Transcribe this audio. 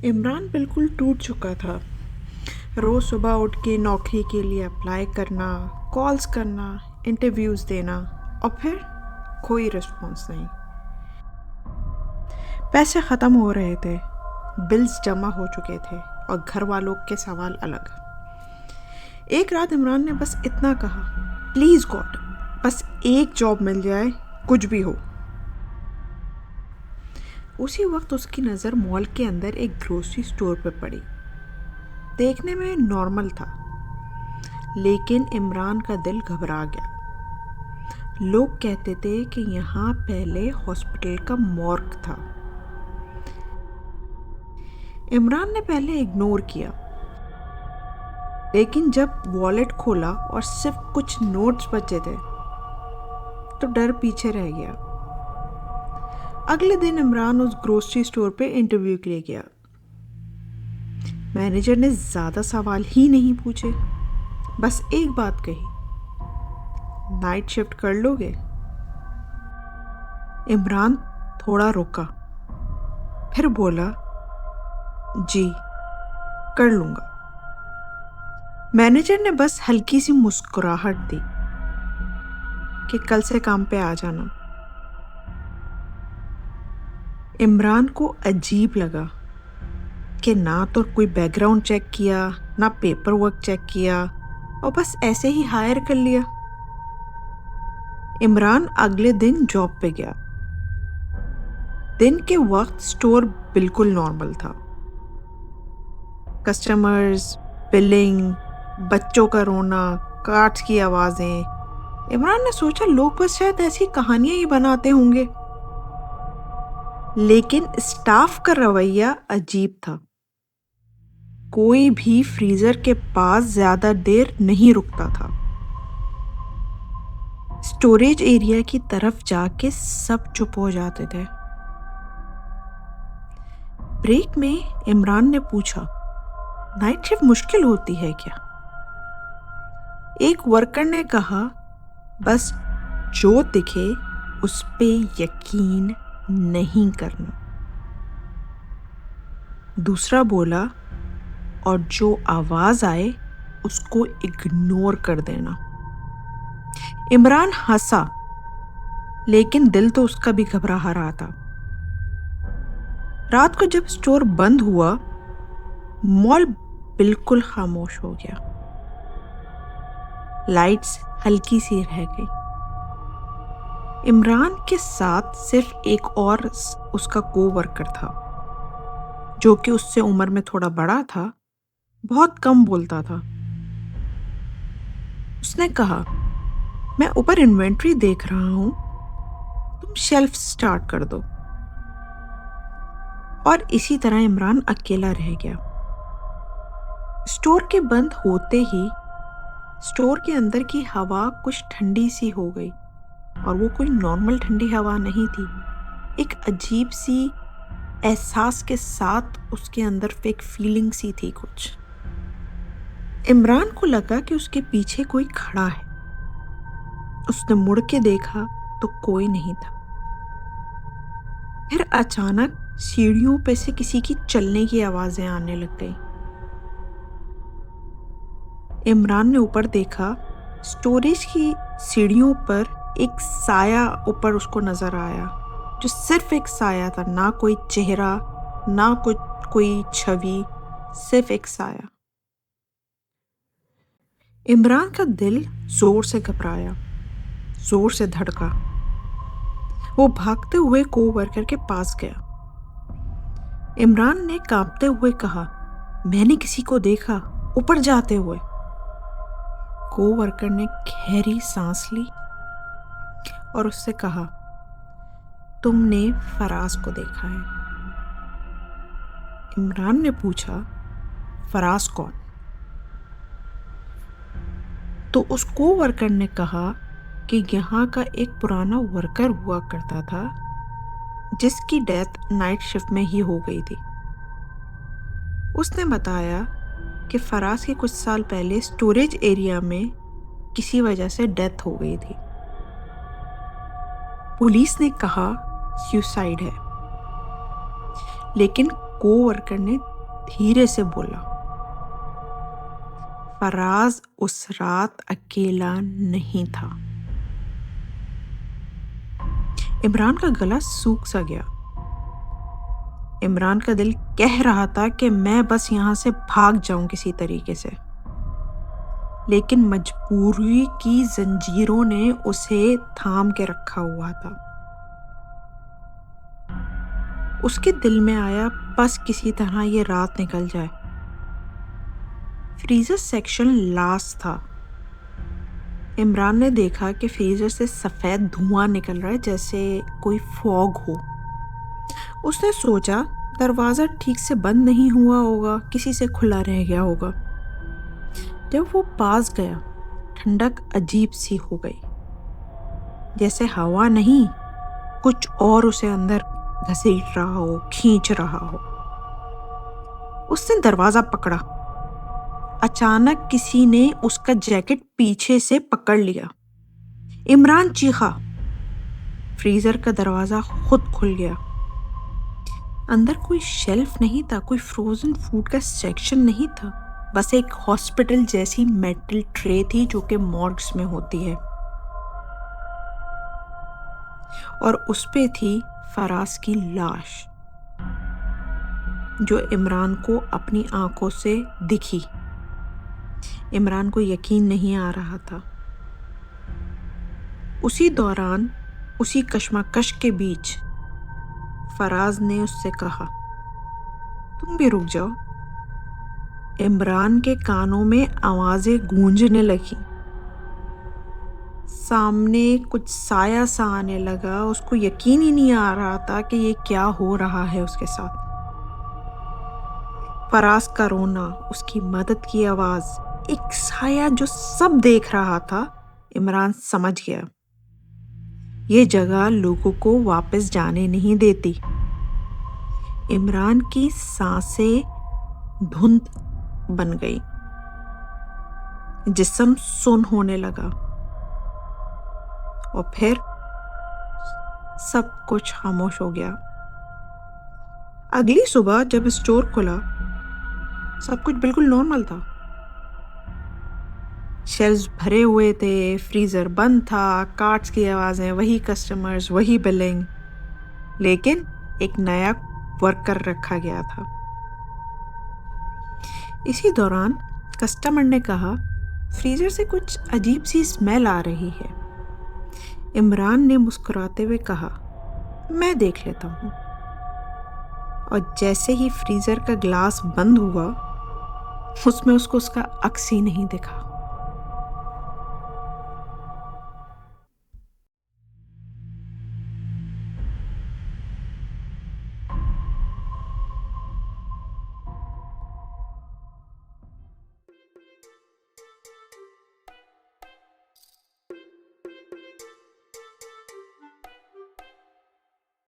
इमरान बिल्कुल टूट चुका था। रोज़ सुबह उठ के नौकरी के लिए अप्लाई करना, कॉल्स करना, इंटरव्यूज़ देना और फिर कोई रिस्पॉन्स नहीं। पैसे ख़त्म हो रहे थे, बिल्स जमा हो चुके थे और घर वालों के सवाल अलग। एक रात इमरान ने बस इतना कहा, प्लीज़ गॉड, बस एक जॉब मिल जाए, कुछ भी हो। उसी वक्त उसकी नज़र मॉल के अंदर एक ग्रोसरी स्टोर पर पड़ी। देखने में नॉर्मल था, लेकिन इमरान का दिल घबरा गया। लोग कहते थे कि यहाँ पहले हॉस्पिटल का मॉर्ग था। इमरान ने पहले इग्नोर किया, लेकिन जब वॉलेट खोला और सिर्फ कुछ नोट्स बचे थे तो डर पीछे रह गया। अगले दिन इमरान उस ग्रोसरी स्टोर पे इंटरव्यू के लिए गया। मैनेजर ने ज़्यादा सवाल ही नहीं पूछे, बस एक बात कही, नाइट शिफ्ट कर लोगे? इमरान थोड़ा रुका, फिर बोला, जी कर लूँगा। मैनेजर ने बस हल्की सी मुस्कुराहट दी कि कल से काम पे आ जाना। इमरान को अजीब लगा कि ना तो कोई बैकग्राउंड चेक किया, ना पेपर वर्क चेक किया और बस ऐसे ही हायर कर लिया। इमरान अगले दिन जॉब पे गया। दिन के वक्त स्टोर बिल्कुल नॉर्मल था। कस्टमर्स, बिलिंग, बच्चों का रोना, कार्ड्स की आवाज़ें। इमरान ने सोचा लोग बस शायद ऐसी कहानियां ही बनाते होंगे, लेकिन स्टाफ का रवैया अजीब था। कोई भी फ्रीजर के पास ज़्यादा देर नहीं रुकता था। स्टोरेज एरिया की तरफ जाके सब चुप हो जाते थे। ब्रेक में इमरान ने पूछा, नाइट शिफ्ट मुश्किल होती है क्या? एक वर्कर ने कहा, बस जो दिखे उस पे यकीन नहीं करना। दूसरा बोला, और जो आवाज आए उसको इग्नोर कर देना। इमरान हंसा, लेकिन दिल तो उसका भी घबरा रहा था। रात को जब स्टोर बंद हुआ, मॉल बिल्कुल खामोश हो गया। लाइट्स हल्की सी रह गई। इमरान के साथ सिर्फ एक और उसका कोवर्कर था, जो कि उससे उम्र में थोड़ा बड़ा था, बहुत कम बोलता था। उसने कहा, मैं ऊपर इन्वेंट्री देख रहा हूं, तुम शेल्फ स्टार्ट कर दो। और इसी तरह इमरान अकेला रह गया। स्टोर के बंद होते ही स्टोर के अंदर की हवा कुछ ठंडी सी हो गई, और वो कोई नॉर्मल ठंडी हवा नहीं थी। एक अजीब सी एहसास के साथ उसके अंदर फेक फीलिंग सी थी कुछ। इमरान को लगा कि उसके पीछे कोई खड़ा है। उसने मुड़ के देखा तो कोई नहीं था। फिर अचानक सीढ़ियों पे से किसी की चलने की आवाजें आने लग गई। इमरान ने ऊपर देखा, स्टोरेज की सीढ़ियों पर एक साया ऊपर उसको नजर आया, जो सिर्फ एक साया था, ना कोई चेहरा, ना कोई छवि, सिर्फ एक साया। इमरान का दिल जोर से घबराया, जोर से धड़का। वो भागते हुए कोवर्कर के पास गया। इमरान ने कांपते हुए कहा, मैंने किसी को देखा ऊपर जाते हुए। कोवर्कर ने गहरी सांस ली और उससे कहा, तुमने फराज को देखा है? इमरान ने पूछा, फराज कौन? तो उस कोवर्कर ने कहा कि यहाँ का एक पुराना वर्कर हुआ करता था, जिसकी डेथ नाइट शिफ्ट में ही हो गई थी। उसने बताया कि फराज के कुछ साल पहले स्टोरेज एरिया में किसी वजह से डेथ हो गई थी। पुलिस ने कहा सुसाइड है, लेकिन कोवर्कर ने धीरे से बोला, फराज उस रात अकेला नहीं था। इमरान का गला सूख सा गया। इमरान का दिल कह रहा था कि मैं बस यहाँ से भाग जाऊं किसी तरीके से, लेकिन मजबूरी की जंजीरों ने उसे थाम के रखा हुआ था। उसके दिल में आया बस किसी तरह ये रात निकल जाए। फ्रीजर सेक्शन लास्ट था। इमरान ने देखा कि फ्रीजर से सफ़ेद धुआं निकल रहा है, जैसे कोई फॉग हो। उसने सोचा दरवाज़ा ठीक से बंद नहीं हुआ होगा, किसी से खुला रह गया होगा। जब वो पास गया, ठंडक अजीब सी हो गई, जैसे हवा नहीं कुछ और उसे अंदर घसीट रहा हो, खींच रहा हो। उसने दरवाज़ा पकड़ा। अचानक किसी ने उसका जैकेट पीछे से पकड़ लिया। इमरान चीखा। फ्रीजर का दरवाज़ा खुद खुल गया। अंदर कोई शेल्फ नहीं था, कोई फ्रोजन फूड का सेक्शन नहीं था, बस एक हॉस्पिटल जैसी मेटल ट्रे थी जो कि मॉर्ग्स में होती है, और उस पे थी फराज की लाश, जो इमरान को अपनी आंखों से दिखी। इमरान को यकीन नहीं आ रहा था। उसी दौरान, उसी कश्मकश के बीच, फराज ने उससे कहा, तुम भी रुक जाओ। इमरान के कानों में आवाज़ें गूंजने लगी। सामने कुछ साया सा आने लगा। उसको यकीन ही नहीं आ रहा था कि ये क्या हो रहा है उसके साथ। फराज का रोना, उसकी मदद की आवाज़, एक साया जो सब देख रहा था। इमरान समझ गया, ये जगह लोगों को वापस जाने नहीं देती। इमरान की सांसें धुंध बन गई, जिस्म सुन्न होने लगा, और फिर सब कुछ खामोश हो गया। अगली सुबह जब स्टोर खुला, सब कुछ बिल्कुल नॉर्मल था। शेल्व्स भरे हुए थे, फ्रीजर बंद था, कार्ट्स की आवाज़ें, वही कस्टमर्स, वही बिलिंग, लेकिन एक नया वर्कर रखा गया था। इसी दौरान कस्टमर ने कहा, फ्रीजर से कुछ अजीब सी स्मेल आ रही है। इमरान ने मुस्कुराते हुए कहा, मैं देख लेता हूँ। और जैसे ही फ्रीजर का ग्लास बंद हुआ, उसमें उसको उसका अक्स ही नहीं दिखा।